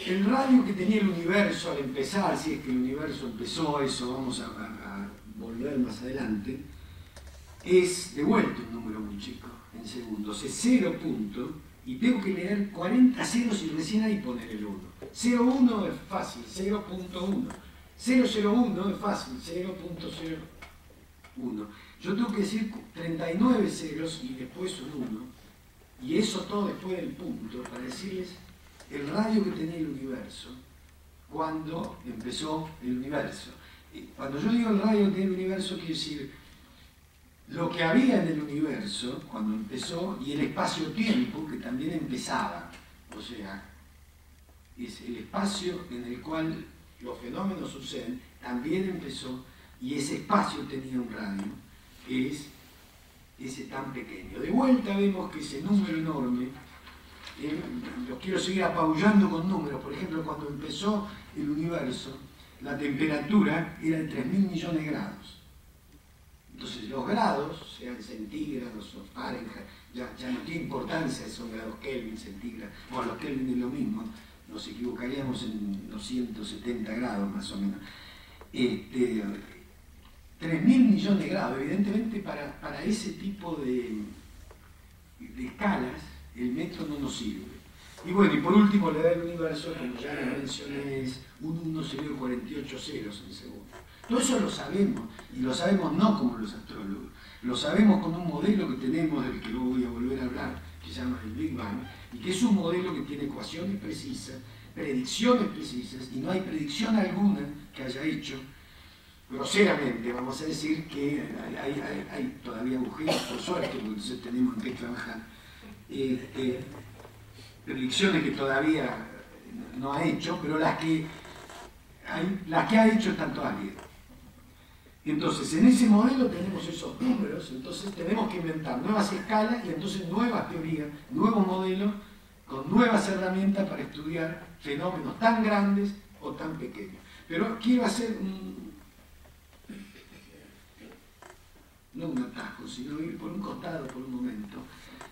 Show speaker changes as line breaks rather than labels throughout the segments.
El radio que tenía el universo al empezar, si es que el universo empezó, eso vamos a volver más adelante, es de vuelta un número muy chico, en segundos, es 0 punto, y tengo que leer 40 ceros y recién ahí poner el 1. 0,1 es fácil, 0.1. 0,01 es fácil, 0.01. Yo tengo que decir 39 ceros y después un 1, y eso todo después del punto, para decirles el radio que tenía el universo cuando empezó el universo. Cuando yo digo el radio que tenía el universo, quiere decir lo que había en el universo cuando empezó y el espacio-tiempo que también empezaba. O sea, es el espacio en el cual los fenómenos suceden, también empezó, y ese espacio tenía un radio, que es ese tan pequeño. De vuelta vemos que ese número enorme, los quiero seguir apabullando con números. Por ejemplo, cuando empezó el universo, la temperatura era de 3.000 millones de grados. Entonces los grados, sean centígrados o Fahrenheit, ya no tiene importancia, son grados Kelvin, centígrados, bueno, los Kelvin es lo mismo, nos equivocaríamos en los 170 grados más o menos. 3.000 millones de grados, evidentemente para ese tipo de escalas el metro no nos sirve. Y bueno, y por último la edad del universo, como ya les mencioné, es un 1 seguido de 48 ceros en segundo. Todo eso lo sabemos, y lo sabemos no como los astrólogos, lo sabemos con un modelo que tenemos, del que luego voy a volver a hablar, que se llama el Big Bang, y que es un modelo que tiene ecuaciones precisas, predicciones precisas, y no hay predicción alguna que haya hecho groseramente, vamos a decir, que hay todavía agujeros, por suerte, porque entonces tenemos en qué trabajar. Predicciones que todavía no ha hecho, pero las que ha hecho están todas bien. Entonces, en ese modelo tenemos esos números, entonces tenemos que inventar nuevas escalas y entonces nuevas teorías, nuevos modelos, con nuevas herramientas para estudiar fenómenos tan grandes o tan pequeños. Pero quiero hacer no un atajo, sino ir por un costado por un momento,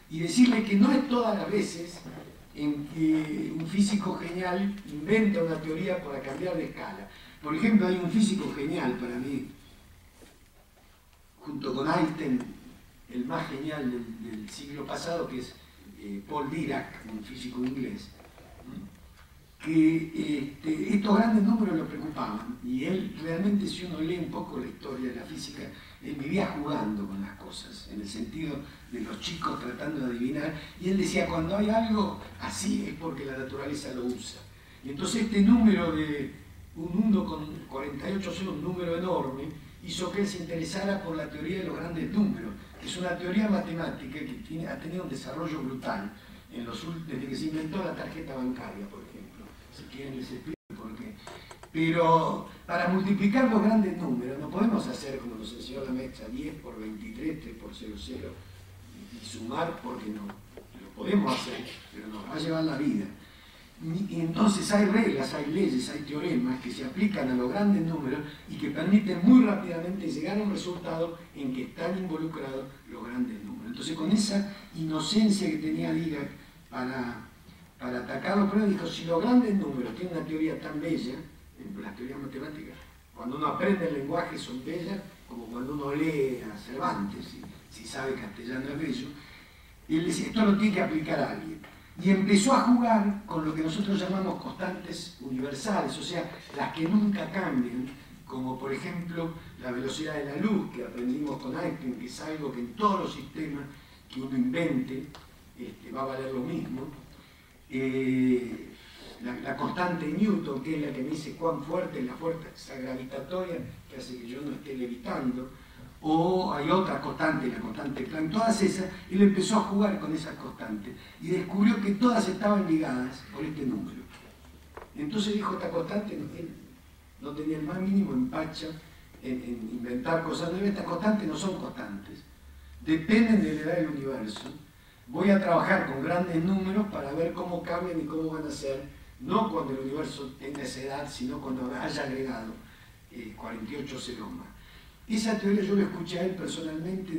y decirle que no es todas las veces en que un físico genial inventa una teoría para cambiar de escala. Por ejemplo, hay un físico genial para mí, junto con Einstein, el más genial del siglo pasado, que es Paul Dirac, un físico inglés, que estos grandes números lo preocupaban, y él realmente, si uno lee un poco la historia de la física, él vivía jugando con las cosas, en el sentido de los chicos tratando de adivinar, y él decía, cuando hay algo así es porque la naturaleza lo usa. Y entonces este número de un 1 con 48 ceros, un número enorme, hizo que él se interesara por la teoría de los grandes números, que es una teoría matemática que ha tenido un desarrollo brutal desde que se inventó la tarjeta bancaria, por ejemplo. Si quieren les explico por qué. Pero para multiplicar los grandes números no podemos hacer como nos enseñó la maestra 10 por 23, 3 por 0, 0 y sumar, porque no. Lo podemos hacer, pero nos va a llevar la vida. Y entonces hay reglas, hay leyes, hay teoremas que se aplican a los grandes números y que permiten muy rápidamente llegar a un resultado en que están involucrados los grandes números. Entonces, con esa inocencia que tenía Dirac para atacar los problemas, dijo, si los grandes números tienen una teoría tan bella, las teorías matemáticas, cuando uno aprende el lenguaje son bellas, como cuando uno lee a Cervantes, si sabe castellano es bello, y él decía, esto lo tiene que aplicar a alguien. Y empezó a jugar con lo que nosotros llamamos constantes universales, o sea, las que nunca cambian, como por ejemplo la velocidad de la luz, que aprendimos con Einstein, que es algo que en todos los sistemas que uno invente va a valer lo mismo. La constante de Newton, que es la que me dice cuán fuerte es la fuerza gravitatoria que hace que yo no esté levitando, o hay otras constantes, la constante Planck, todas esas, él empezó a jugar con esas constantes y descubrió que todas estaban ligadas por este número. Entonces dijo, esta constante, él no tenía el más mínimo empacho en inventar cosas nuevas, estas constantes no son constantes, dependen de la edad del universo. Voy a trabajar con grandes números para ver cómo cambian y cómo van a ser, no cuando el universo tenga esa edad, sino cuando haya agregado 48 ceros más. Esa teoría yo la escuché a él personalmente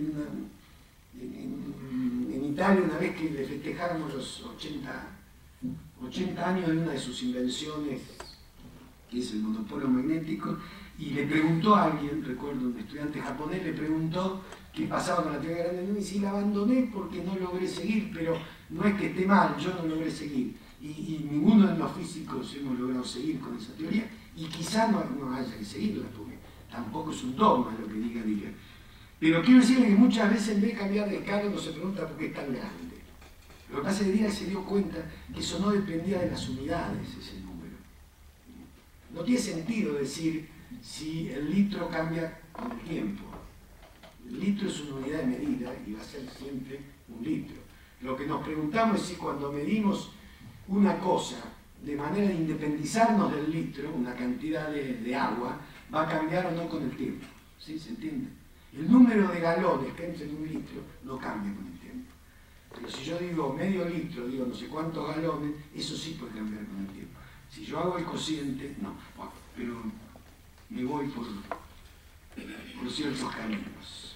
en Italia una vez que le festejáramos los 80 años de una de sus invenciones, que es el monopolo magnético, y le preguntó a alguien, recuerdo un estudiante japonés, le preguntó qué pasaba con la teoría de grandes números, y si la abandoné porque no logré seguir, pero no es que esté mal, yo no logré seguir. Y ninguno de los físicos hemos logrado seguir con esa teoría, y quizá no haya que seguirla, porque tampoco es un dogma lo que diga. Pero quiero decirle que muchas veces en vez de cambiar de escala uno se pregunta por qué es tan grande. Lo que pasa es que Dirac se dio cuenta que eso no dependía de las unidades, ese número. No tiene sentido decir si el litro cambia con el tiempo. El litro es una unidad de medida y va a ser siempre un litro. Lo que nos preguntamos es si cuando medimos una cosa de manera de independizarnos del litro, una cantidad de agua, va a cambiar o no con el tiempo. ¿Sí? ¿Se entiende? El número de galones que entra en un litro no cambia con el tiempo. Pero si yo digo medio litro, digo no sé cuántos galones, eso sí puede cambiar con el tiempo. Si yo hago el cociente, no. Bueno, pero me voy por ciertos caminos.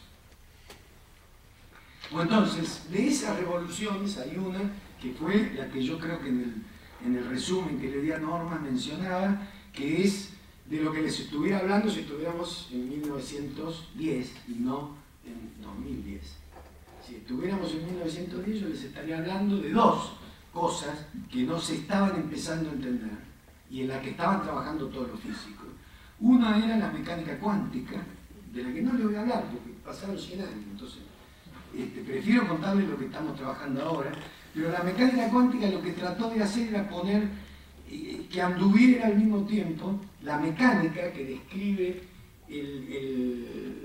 Bueno, entonces, de esas revoluciones hay una que fue la que yo creo que en el resumen que le di a Norma mencionaba, que es de lo que les estuviera hablando si estuviéramos en 1910 y no en 2010. Si estuviéramos en 1910 yo les estaría hablando de dos cosas que no se estaban empezando a entender y en las que estaban trabajando todos los físicos. Una era la mecánica cuántica, de la que no les voy a hablar porque pasaron 100 años, entonces prefiero contarles lo que estamos trabajando ahora, pero la mecánica cuántica lo que trató de hacer era poner que anduviera al mismo tiempo la mecánica que describe el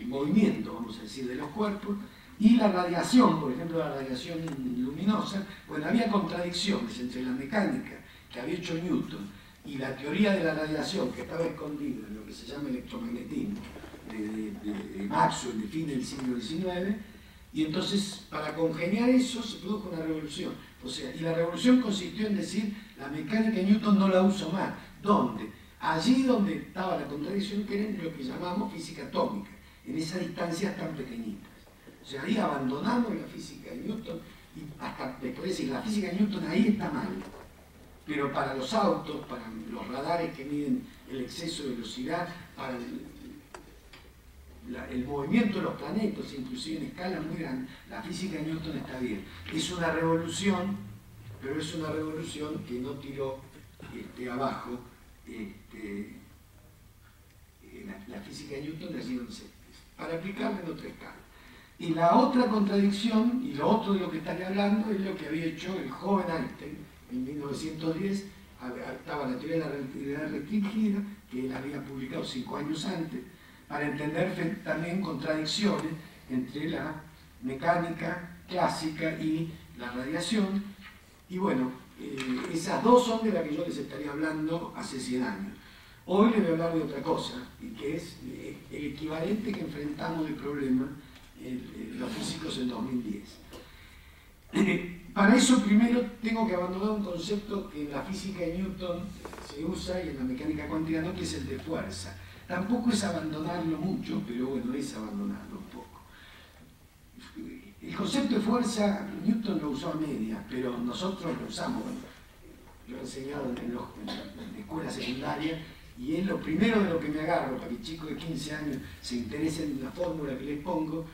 movimiento, vamos a decir, de los cuerpos, y la radiación, por ejemplo, la radiación luminosa. Bueno, había contradicciones entre la mecánica que había hecho Newton y la teoría de la radiación que estaba escondida en lo que se llama electromagnetismo de Maxwell, de fin del siglo XIX, y entonces para congeniar eso se produjo una revolución. O sea, y la revolución consistió en decir, la mecánica de Newton no la uso más. ¿Dónde? Allí donde estaba la contradicción, que era en lo que llamamos física atómica, en esas distancias tan pequeñitas. O sea, ahí abandonamos la física de Newton y hasta después decir, la física de Newton ahí está mal. Pero para los autos, para los radares que miden el exceso de velocidad, para el movimiento de los planetas, inclusive en escalas muy grandes, la física de Newton está bien. Es una revolución, pero es una revolución que no tiró abajo la física de Newton de allí donde se para aplicarla en otra escala. Y la otra contradicción, y lo otro de lo que estaría hablando, es lo que había hecho el joven Einstein en 1910. Estaba la teoría de la relatividad restringida, que él había publicado 5 años antes, para entender también contradicciones entre la mecánica clásica y la radiación. Y bueno, esas dos son de las que yo les estaría hablando hace 100 años. Hoy les voy a hablar de otra cosa, y que es el equivalente que enfrentamos de problema los físicos en 2010. Para eso primero tengo que abandonar un concepto que en la física de Newton se usa y en la mecánica cuántica no, que es el de fuerza. Tampoco es abandonarlo mucho, pero bueno, es abandonarlo un poco. El concepto de fuerza, Newton lo usó a medias, pero nosotros lo usamos. Bueno, lo he enseñado en la escuela secundaria y es lo primero de lo que me agarro para que chicos de 15 años se interesen en la fórmula que les pongo,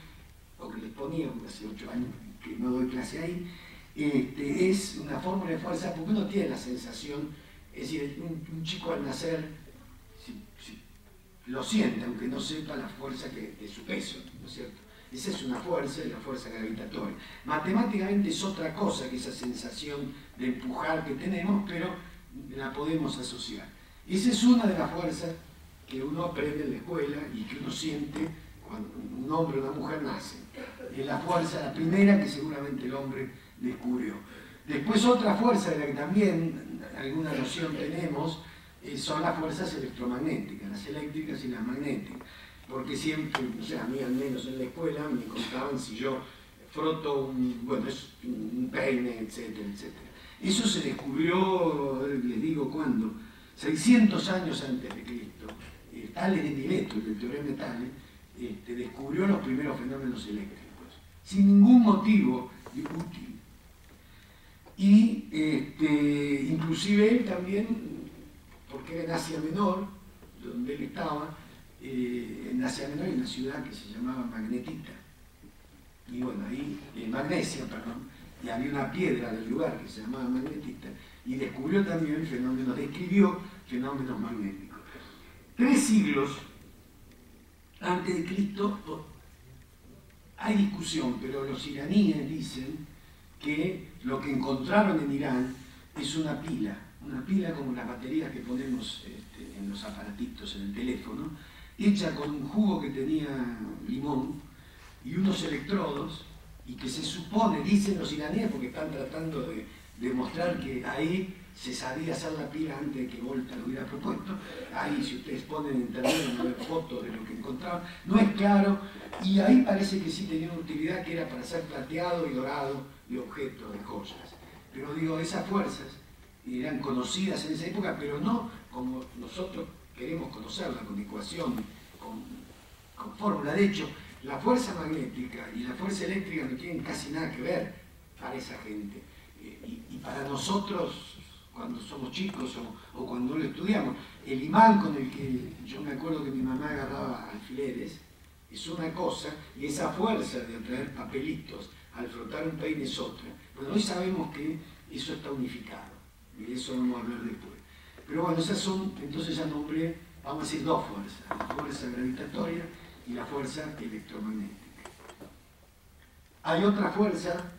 o que les ponía, porque hace 8 años que no doy clase ahí. Es una fórmula de fuerza porque uno tiene la sensación, es decir, un chico al nacer lo siente, aunque no sepa la fuerza de su peso, ¿no es cierto? Esa es una fuerza, la fuerza gravitatoria. Matemáticamente es otra cosa que esa sensación de empujar que tenemos, pero la podemos asociar. Esa es una de las fuerzas que uno aprende en la escuela y que uno siente cuando un hombre o una mujer nace. Es la fuerza, la primera que seguramente el hombre descubrió. Después otra fuerza de la que también alguna noción tenemos son las fuerzas electromagnéticas, las eléctricas y las magnéticas. Porque siempre, o sea, a mí al menos en la escuela me contaban si yo froto un peine, etcétera, etcétera. Eso se descubrió, les digo cuándo, 600 años antes de Cristo. Tales de Mileto, el teorema de Tales, descubrió los primeros fenómenos eléctricos, sin ningún motivo útil. Y inclusive él también, porque era en Asia Menor, donde él estaba, en Asia Menor hay una ciudad que se llamaba Magnetita, y bueno, ahí, Magnesia, perdón, y había una piedra del lugar que se llamaba Magnetita, y descubrió también fenómenos, describió fenómenos magnéticos. 3 siglos antes de Cristo hay discusión, pero los iraníes dicen que lo que encontraron en Irán es una pila como las baterías que ponemos en los aparatitos, en el teléfono, hecha con un jugo que tenía limón y unos electrodos, y que se supone, dicen los iraníes, porque están tratando de demostrar que ahí se sabía hacer la pila antes de que Volta lo hubiera propuesto. Ahí, si ustedes ponen en internet, van a ver fotos de lo que encontraban. No es claro, y ahí parece que sí tenía una utilidad, que era para hacer plateado y dorado de objetos, de joyas. Pero digo, esas fuerzas eran conocidas en esa época, pero no como nosotros queremos conocerlas, con ecuación, con fórmula. De hecho, la fuerza magnética y la fuerza eléctrica no tienen casi nada que ver para esa gente. Y para nosotros, cuando somos chicos o cuando lo estudiamos, el imán con el que yo me acuerdo que mi mamá agarraba alfileres es una cosa, y esa fuerza de atraer papelitos al frotar un peine es otra. Bueno, hoy sabemos que eso está unificado, y de eso vamos a hablar después. Pero bueno, esas son, entonces ya nombré, vamos a decir, 2 fuerzas: la fuerza gravitatoria y la fuerza electromagnética. Hay otra fuerza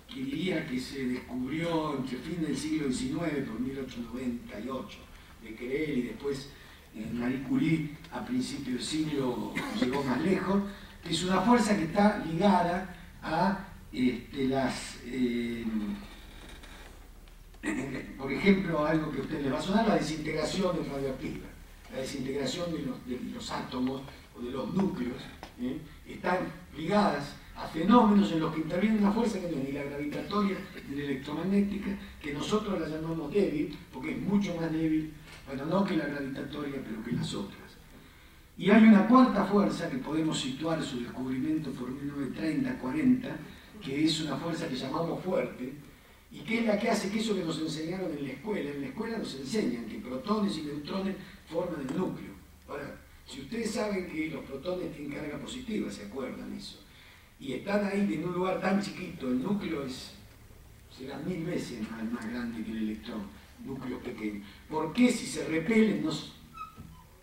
que diría que se descubrió entre fin del siglo XIX, por 1898, Becquerel, y después Marie Curie a principios del siglo llegó más lejos, que es una fuerza que está ligada a por ejemplo, algo que a ustedes les va a sonar, la desintegración radioactiva, la desintegración de los átomos o de los núcleos, están ligadas a fenómenos en los que interviene una fuerza que no es ni la gravitatoria ni la electromagnética, que nosotros la llamamos débil, porque es mucho más débil, bueno, no que la gravitatoria, pero que las otras. Y hay una cuarta fuerza que podemos situar su descubrimiento por 1930-40, que es una fuerza que llamamos fuerte, y que es la que hace que eso que nos enseñaron en la escuela nos enseñan que protones y neutrones forman el núcleo. Ahora, si ustedes saben que los protones tienen carga positiva, ¿se acuerdan eso? Y están ahí en un lugar tan chiquito, el núcleo será 1000 veces más grande que el electrón, núcleo pequeño. ¿Por qué si se repelen?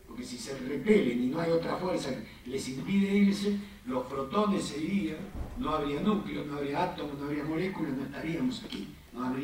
Porque si se repelen y no hay otra fuerza que les impide irse, los protones se irían, no habría núcleo, no habría átomos, no habría moléculas, no estaríamos aquí, no habría